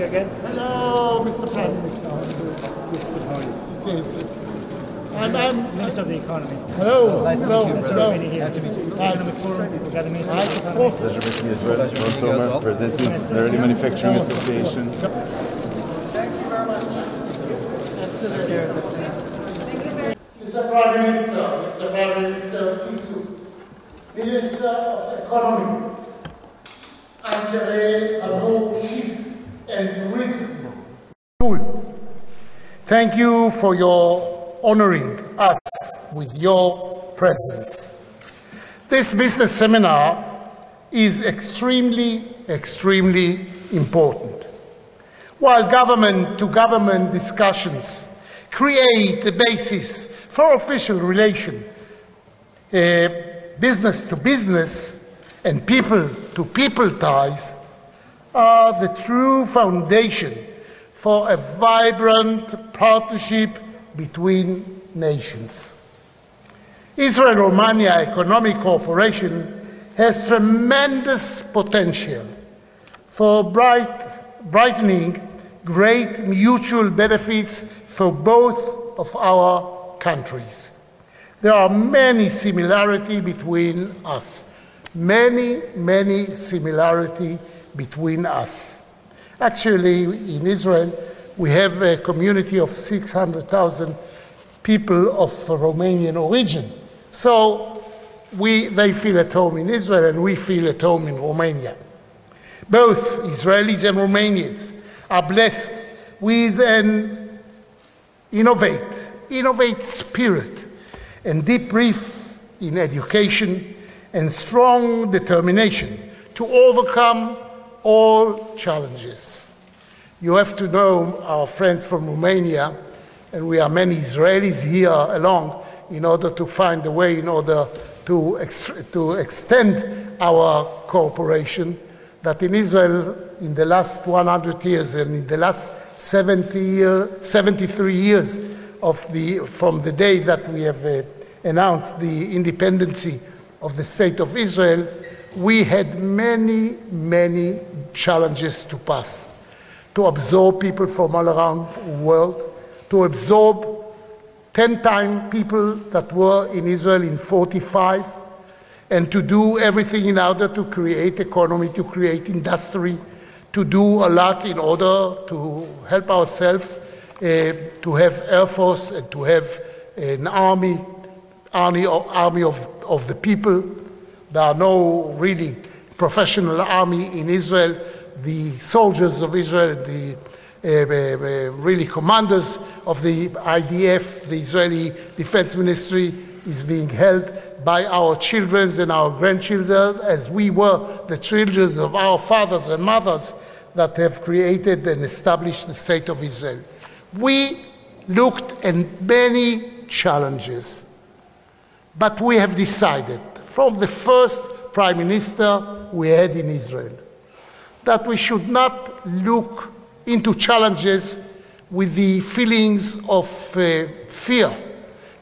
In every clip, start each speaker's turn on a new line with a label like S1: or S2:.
S1: you again.
S2: Hello, Mr. Prime Minister. Yes. I'm
S1: Minister of the Economy.
S2: Hello.
S1: Nice to meet you, brother.
S2: Hello.
S1: Nice to meet you. Economic Forum, we've got the Minister of the
S2: Of
S1: Economy.
S2: course.
S3: Pleasure with me as well. John Thomas, President of the Israeli Manufacturing Association.
S2: Thank you very much. Excellent. Mr. Prime Minister, Mr. Prime Minister Citu, Minister of Economy, and Tourism. Thank you for your honoring us with your presence. This business seminar is extremely important. While government-to-government discussions create the basis for official relation, business-to-business and people-to-people ties are the true foundation for a vibrant partnership between nations. Israel-Romania Economic Cooperation has tremendous potential for brightening great mutual benefits for both of our countries. There are many similarities between us. Many similarities between us. Actually, in Israel, we have a community of 600,000 people of Romanian origin. So they feel at home in Israel and we feel at home in Romania. Both Israelis and Romanians are blessed with an innovate spirit and deep belief in education and strong determination to overcome all challenges. You have to know our friends from Romania, and we are many Israelis here along in order to find a way in order to extend our cooperation, that in Israel in the last 100 years and in the last 73 years from the day that we have announced the independence of the State of Israel, we had many challenges to pass. To absorb people from all around the world, to absorb 10 times people that were in Israel in 45, and to do everything in order to create economy, to create industry, to do a lot in order to help ourselves, to have Air Force and to have an army of the people. There are no really professional army in Israel. The soldiers of Israel, the really commanders of the IDF, the Israeli Defense Ministry, is being held by our children and our grandchildren, as we were the children of our fathers and mothers that have created and established the State of Israel. We looked at many challenges, but we have decided from the first Prime Minister we had in Israel that we should not look into challenges with the feelings of fear,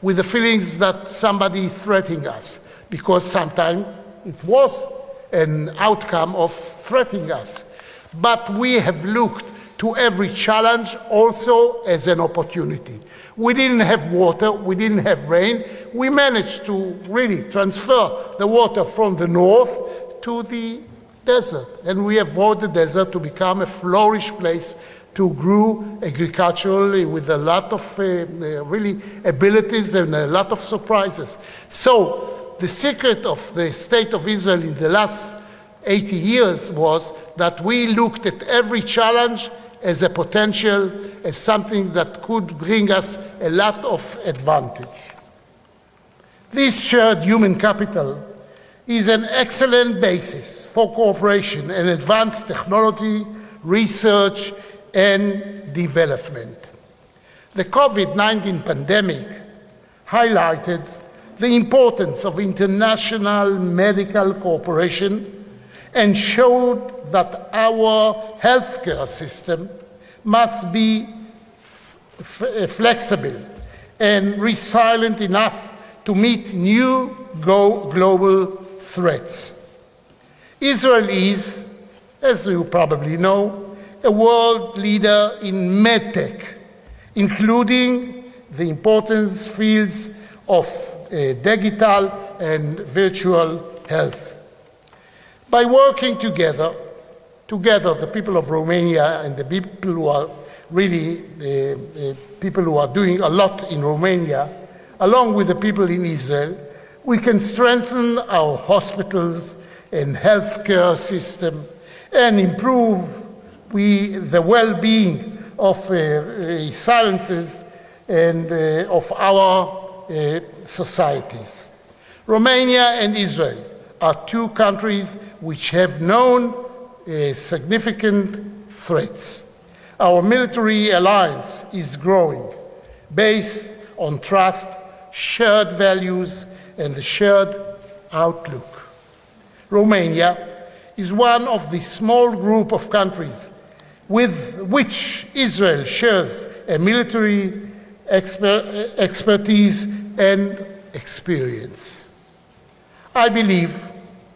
S2: with the feelings that somebody is threatening us, because sometimes it was an outcome of threatening us. But we have looked to every challenge also as an opportunity. We didn't have water, we didn't have rain. We managed to really transfer the water from the north to the desert, and we have brought the desert to become a flourish place to grow agriculturally with a lot of really abilities and a lot of surprises. So the secret of the State of Israel in the last 80 years was that we looked at every challenge as a potential, as something that could bring us a lot of advantage. This shared human capital is an excellent basis for cooperation and advanced technology, research, and development. The COVID-19 pandemic highlighted the importance of international medical cooperation and showed that our healthcare system must be flexible and resilient enough to meet new global threats. Israel is, as you probably know, a world leader in medtech, including the important fields of digital and virtual health. By working together, the people of Romania and the people who are really people who are doing a lot in Romania, along with the people in Israel, we can strengthen our hospitals and healthcare system and improve the well-being of silences and of our societies. Romania and Israel are two countries which have known significant threats. Our military alliance is growing, based on trust, shared values, and a shared outlook. Romania is one of the small group of countries with which Israel shares a military expertise and experience. I believe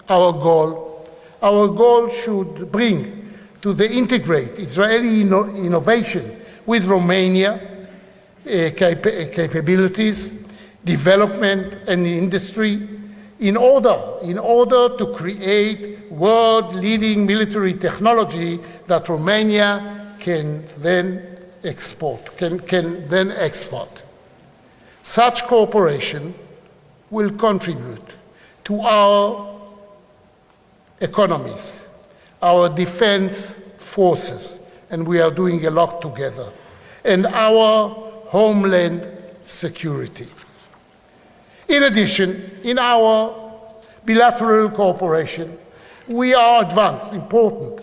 S2: our goal should bring to the integrate Israeli innovation with Romania capabilities, development and industry in order to create world-leading military technology that Romania can then export. Such cooperation will contribute to our economies, our defense forces, and we are doing a lot together, and our homeland security. In addition, in our bilateral cooperation, we are advanced important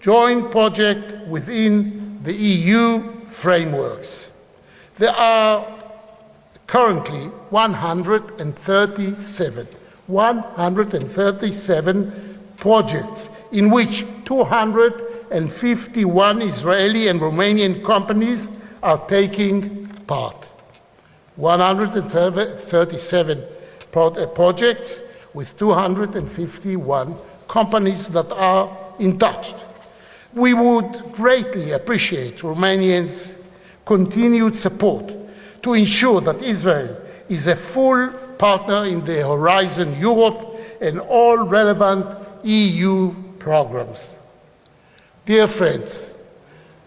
S2: joint projects within the EU frameworks. There are currently 137 projects in which 251 Israeli and Romanian companies are taking part. 137 projects with 251 companies that are in touch. We would greatly appreciate Romanians' continued support to ensure that Israel is a full partner in the Horizon Europe and all relevant EU programs. Dear friends,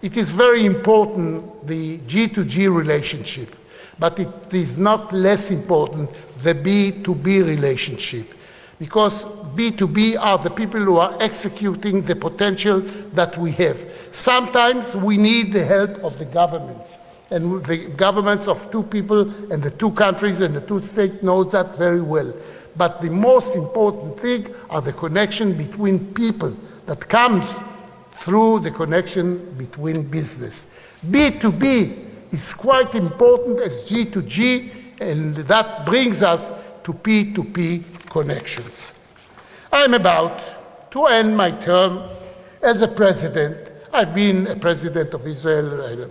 S2: it is very important, the G2G relationship, but it is not less important, the B2B relationship, because B2B are the people who are executing the potential that we have. Sometimes we need the help of the governments, and the governments of two people and the two countries and the two states know that very well. But the most important thing are the connection between people that comes through the connection between business. B2B is quite important as G2G, and that brings us to P2P connections. I'm about to end my term as a president. I've been a president of Israel,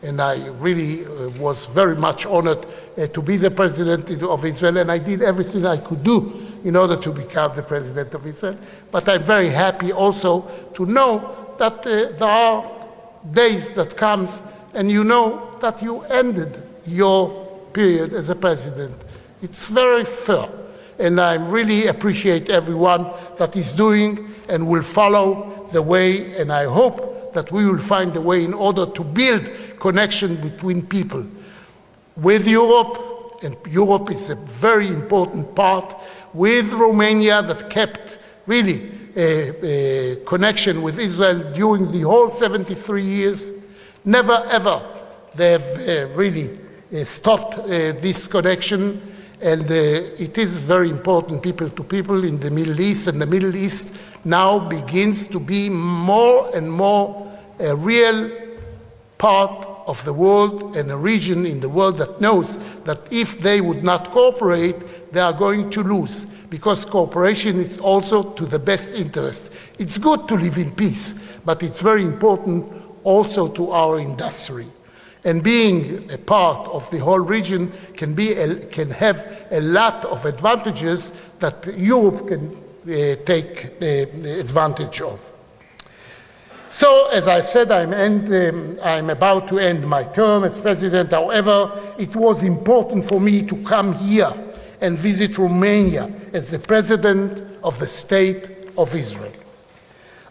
S2: and I really was very much honored to be the president of Israel, and I did everything I could do in order to become the president of Israel. But I'm very happy also to know that there are days that comes and you know that you ended your period as a president. It's very fair, and I really appreciate everyone that is doing and will follow the way, and I hope that we will find a way in order to build connection between people with Europe, and Europe is a very important part, with Romania that kept really a connection with Israel during the whole 73 years. Never ever they have really stopped this connection, and it is very important people to people in the Middle East, and the Middle East now begins to be more and more a real part of the world and a region in the world that knows that if they would not cooperate, they are going to lose, because cooperation is also to the best interest. It's good to live in peace, but it's very important also to our industry. And being a part of the whole region can have a lot of advantages that Europe can take advantage of. So, as I've said, I'm about to end my term as president. However, it was important for me to come here and visit Romania as the president of the State of Israel.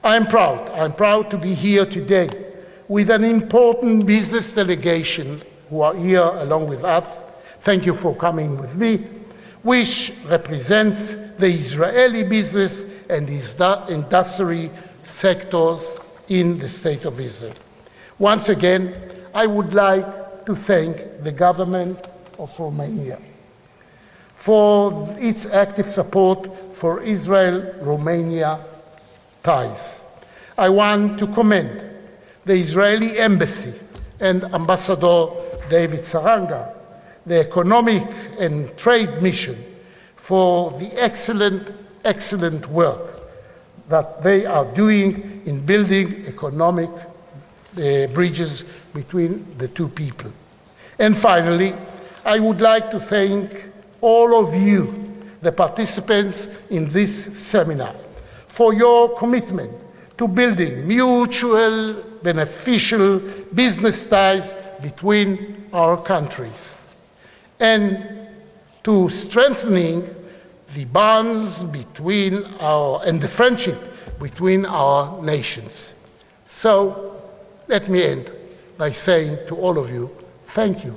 S2: I'm proud to be here today with an important business delegation who are here along with us. Thank you for coming with me, which represents the Israeli business and industry sectors in the State of Israel. Once again, I would like to thank the government of Romania for its active support for Israel-Romania ties. I want to commend the Israeli embassy and Ambassador David Saranga, the economic and trade mission, for the excellent work that they are doing in building economic bridges between the two people. And finally, I would like to thank all of you, the participants in this seminar, for your commitment to building mutual beneficial business ties between our countries and to strengthening the bonds between and the friendship between our nations. So let me end by saying to all of you, thank you.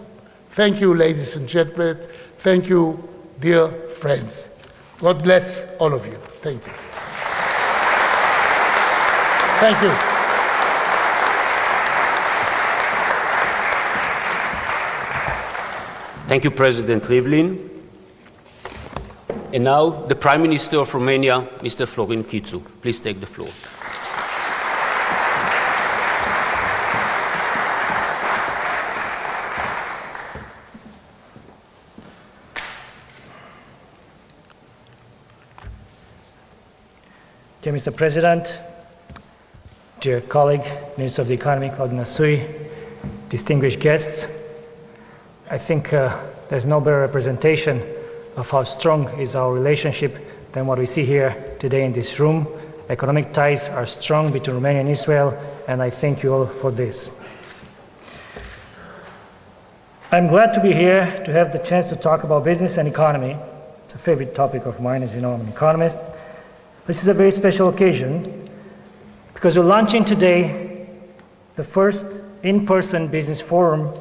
S2: Thank you, ladies and gentlemen. Thank you, dear friends. God bless all of you. Thank you. Thank you.
S4: Thank you, President Rivlin. And now, the Prime Minister of Romania, Mr. Florin Chițu. Please take the floor.
S1: Dear Mr. President, dear colleague, Minister of the Economy, Claudiu Năsui, distinguished guests, I think there's no better representation of how strong is our relationship than what we see here today in this room. Economic ties are strong between Romania and Israel, and I thank you all for this. I'm glad to be here to have the chance to talk about business and economy. It's a favorite topic of mine, as you know, I'm an economist. This is a very special occasion because we're launching today the first in-person business forum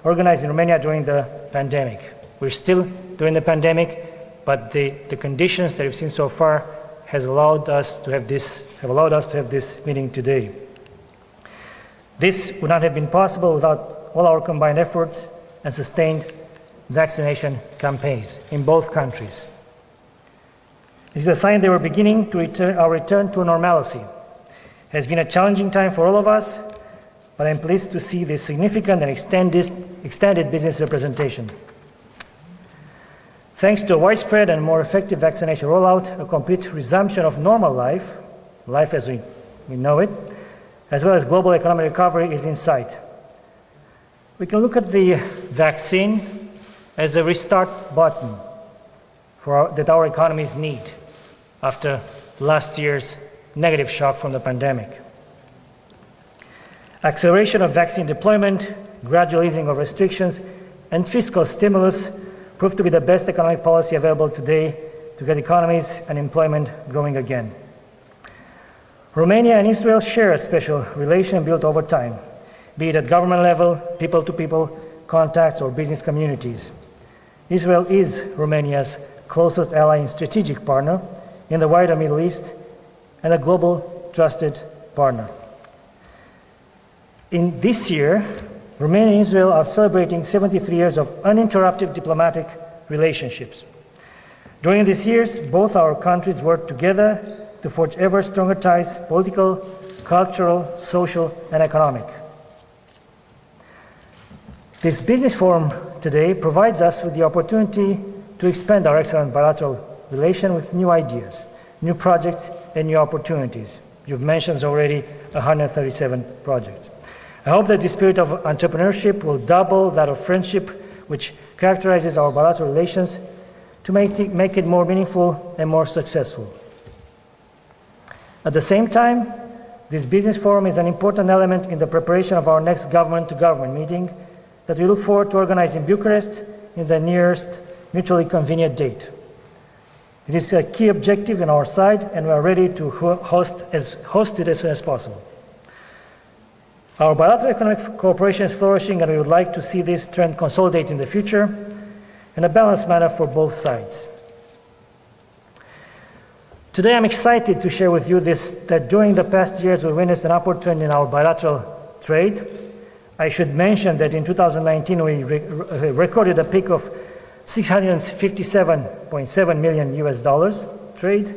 S1: organized in Romania during the pandemic. We're still during the pandemic, but the conditions that we've seen so far have allowed us to have this meeting today. This would not have been possible without all our combined efforts and sustained vaccination campaigns in both countries. This is a sign that we're beginning to our return to normalcy. It has been a challenging time for all of us, but I'm pleased to see this significant and extended business representation. Thanks to a widespread and more effective vaccination rollout, a complete resumption of normal life as we know it, as well as global economic recovery is in sight. We can look at the vaccine as a restart button that our economies need after last year's negative shock from the pandemic. Acceleration of vaccine deployment, gradual easing of restrictions, and fiscal stimulus proved to be the best economic policy available today to get economies and employment growing again. Romania and Israel share a special relation built over time, be it at government level, people-to-people contacts, or business communities. Israel is Romania's closest ally and strategic partner in the wider Middle East and a global trusted partner. In this year, Romania and Israel are celebrating 73 years of uninterrupted diplomatic relationships. During these years, both our countries worked together to forge ever stronger ties, political, cultural, social, and economic. This business forum today provides us with the opportunity to expand our excellent bilateral relation with new ideas, new projects, and new opportunities. You've mentioned already 137 projects. I hope that the spirit of entrepreneurship will double that of friendship, which characterizes our bilateral relations, to make it more meaningful and more successful. At the same time, This business forum is an important element in the preparation of our next government-to-government meeting that we look forward to organize in Bucharest in the nearest mutually convenient date. It is a key objective on our side, and we are ready to host it as soon as possible. Our bilateral economic cooperation is flourishing, and we would like to see this trend consolidate in the future in a balanced manner for both sides. Today I'm excited to share with you that during the past years we witnessed an upward trend in our bilateral trade. I should mention that in 2019 we recorded a peak of $657.7 million US trade.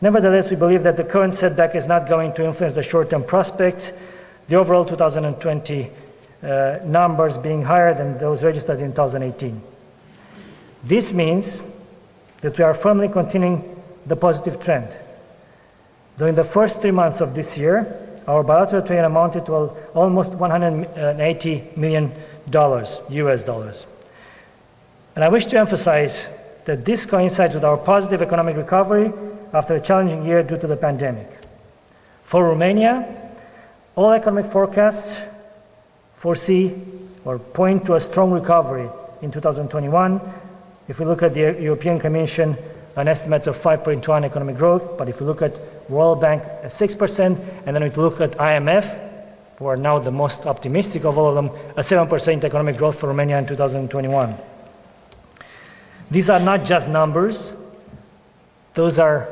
S1: Nevertheless, we believe that the current setback is not going to influence the short-term prospects, the overall 2020 numbers being higher than those registered in 2018. This means that we are firmly continuing the positive trend. During the first 3 months of this year, our bilateral trade amounted to almost $180 million US dollars. And I wish to emphasize that this coincides with our positive economic recovery after a challenging year due to the pandemic. For Romania, all economic forecasts foresee or point to a strong recovery in 2021. If we look at the European Commission, an estimate of 5.1 economic growth, but if we look at World Bank, 6%, and then if we look at IMF, who are now the most optimistic of all of them, a 7% economic growth for Romania in 2021. These are not just numbers. Those are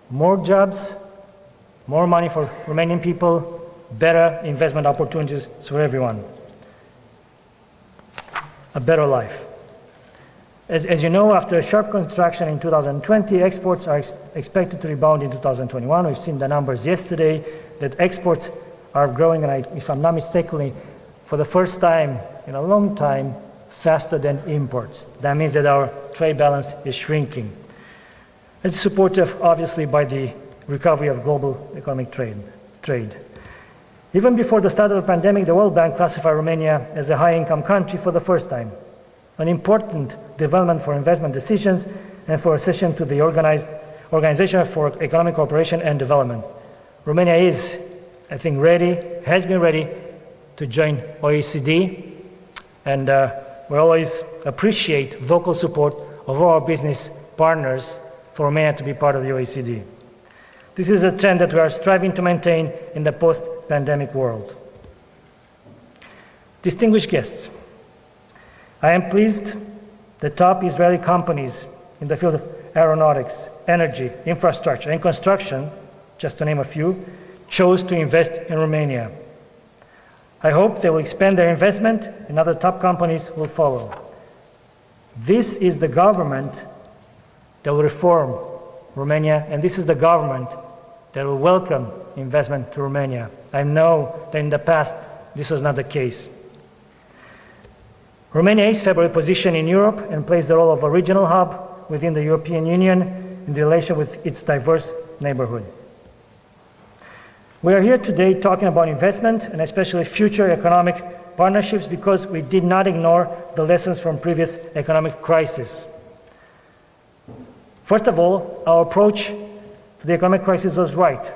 S1: more jobs, more money for Romanian people, better investment opportunities for everyone, a better life. As you know, after a sharp contraction in 2020, exports are expected to rebound in 2021. We've seen the numbers yesterday that exports are growing, and if I'm not mistaken, for the first time in a long time, faster than imports. That means that our trade balance is shrinking. It's supported, obviously, by the recovery of global economic trade. Even before the start of the pandemic, the World Bank classified Romania as a high-income country for the first time, an important development for investment decisions and for accession to the Organization for Economic Cooperation and Development. Romania is, I think, has been ready to join OECD, and we always appreciate vocal support of our business partners for Romania to be part of the OECD. This is a trend that we are striving to maintain in the post-pandemic world. Distinguished guests, I am pleased that top Israeli companies in the field of aeronautics, energy, infrastructure, and construction, just to name a few, chose to invest in Romania. I hope they will expand their investment and other top companies will follow. This is the government that will reform Romania, and this is the government that will welcome investment to Romania. I know that in the past this was not the case. Romania is favorably positioned in Europe and plays the role of a regional hub within the European Union in relation with its diverse neighborhood. We are here today talking about investment and especially future economic partnerships because we did not ignore the lessons from previous economic crises. First of all, our approach to the economic crisis was right.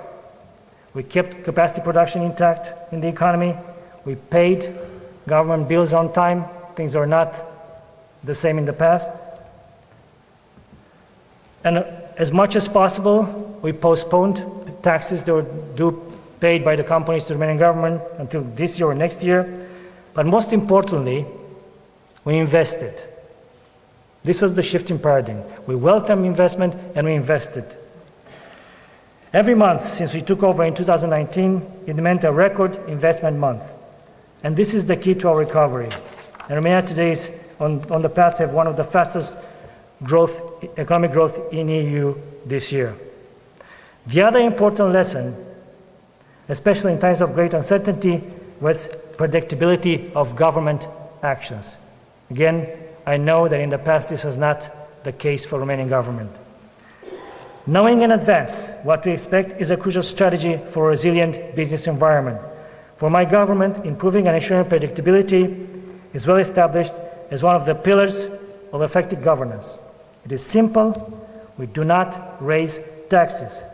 S1: We kept capacity production intact in the economy. We paid government bills on time. Things are not the same in the past. And as much as possible, we postponed the taxes that were paid by the companies to the Romanian government until this year or next year. But most importantly, we invested. This was the shift in paradigm. We welcomed investment and we invested. Every month since we took over in 2019, it meant a record investment month. And this is the key to our recovery. And Romania today is on the path to have one of the fastest economic growth in EU this year. The other important lesson, especially in times of great uncertainty, was predictability of government actions. Again, I know that in the past this was not the case for Romanian government. Knowing in advance what to expect is a crucial strategy for a resilient business environment. For my government, improving and ensuring predictability is well established as one of the pillars of effective governance. It is simple. We do not raise taxes.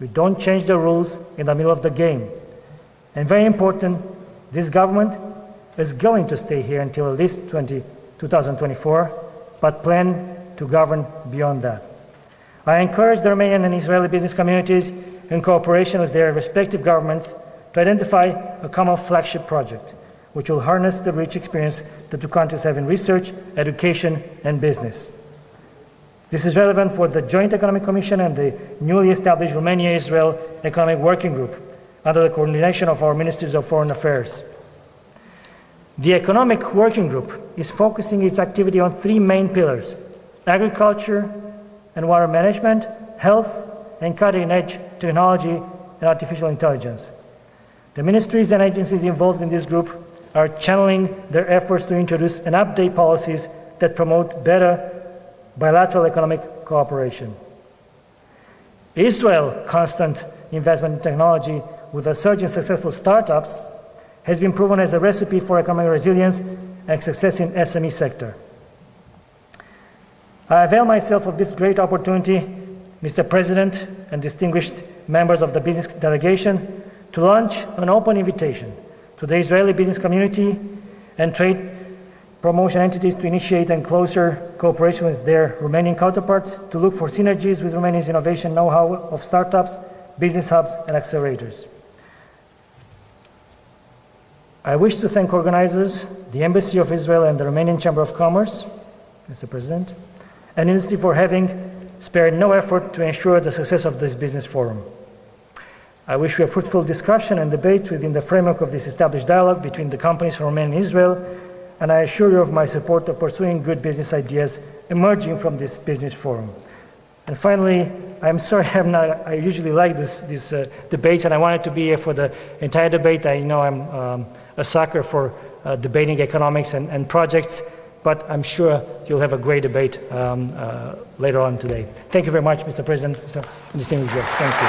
S1: We don't change the rules in the middle of the game. And very important, this government is going to stay here until at least 2024, but plan to govern beyond that. I encourage the Romanian and Israeli business communities, in cooperation with their respective governments, to identify a common flagship project, which will harness the rich experience the two countries have in research, education, and business. This is relevant for the Joint Economic Commission and the newly established Romania-Israel Economic Working Group, under the coordination of our Ministries of Foreign Affairs. The Economic Working Group is focusing its activity on three main pillars: agriculture and water management, health, and cutting-edge technology and artificial intelligence. The ministries and agencies involved in this group are channeling their efforts to introduce and update policies that promote better bilateral economic cooperation. Israel's constant investment in technology, with a surge in successful startups, has been proven as a recipe for economic resilience and success in SME sector. I avail myself of this great opportunity, Mr. President and distinguished members of the business delegation, to launch an open invitation to the Israeli business community and trade promotion entities to initiate and closer cooperation with their Romanian counterparts to look for synergies with Romania's innovation know-how of startups, business hubs, and accelerators. I wish to thank organizers, the Embassy of Israel and the Romanian Chamber of Commerce, Mr. President, and industry for having spared no effort to ensure the success of this business forum. I wish you a fruitful discussion and debate within the framework of this established dialogue between the companies from Romania and Israel, and I assure you of my support of pursuing good business ideas emerging from this business forum. And finally, I'm sorry I usually like this debates, and I wanted to be here for the entire debate. I know I'm a sucker for debating economics and projects, but I'm sure you'll have a great debate later on today. Thank you very much, Mr. President, and distinguished guests. Thank you.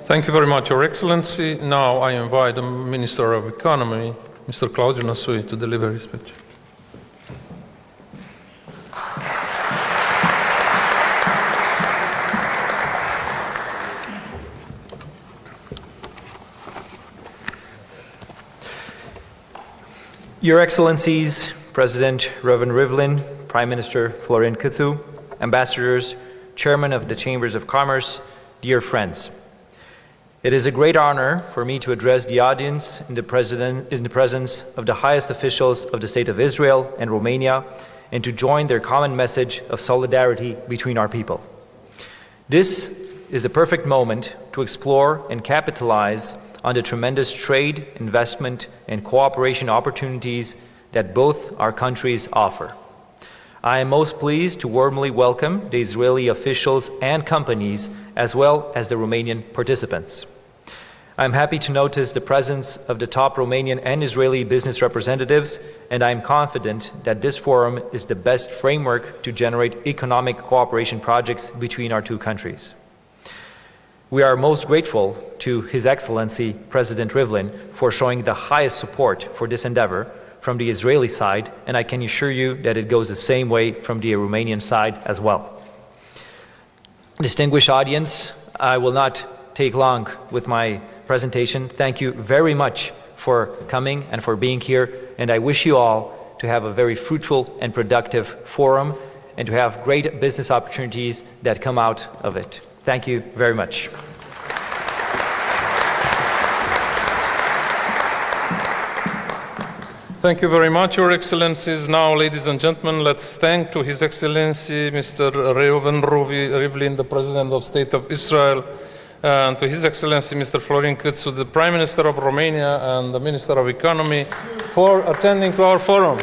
S5: Thank you very much, Your Excellency. Now I invite the Minister of Economy, Mr. Claudiu Năsui, to deliver his speech.
S6: Your Excellencies, President Reuven Rivlin, Prime Minister Florin Citu, Ambassadors, Chairman of the Chambers of Commerce, dear friends. It is a great honor for me to address the audience in the presence of the highest officials of the State of Israel and Romania, and to join their common message of solidarity between our people. This is the perfect moment to explore and capitalize on the tremendous trade, investment, and cooperation opportunities that both our countries offer. I am most pleased to warmly welcome the Israeli officials and companies, as well as the Romanian participants. I am happy to notice the presence of the top Romanian and Israeli business representatives, and I am confident that this forum is the best framework to generate economic cooperation projects between our two countries. We are most grateful to His Excellency President Rivlin for showing the highest support for this endeavor from the Israeli side, and I can assure you that it goes the same way from the Romanian side as well. Distinguished audience, I will not take long with my presentation. Thank you very much for coming and for being here, and I wish you all to have a very fruitful and productive forum and to have great business opportunities that come out of it. Thank you very much.
S5: Thank you very much, Your Excellencies. Now, ladies and gentlemen, let's thank to His Excellency Mr. Reuven Rivlin, the President of State of Israel, and to His Excellency Mr. Florin Citu, the Prime Minister of Romania and the Minister of Economy, for attending to our forum.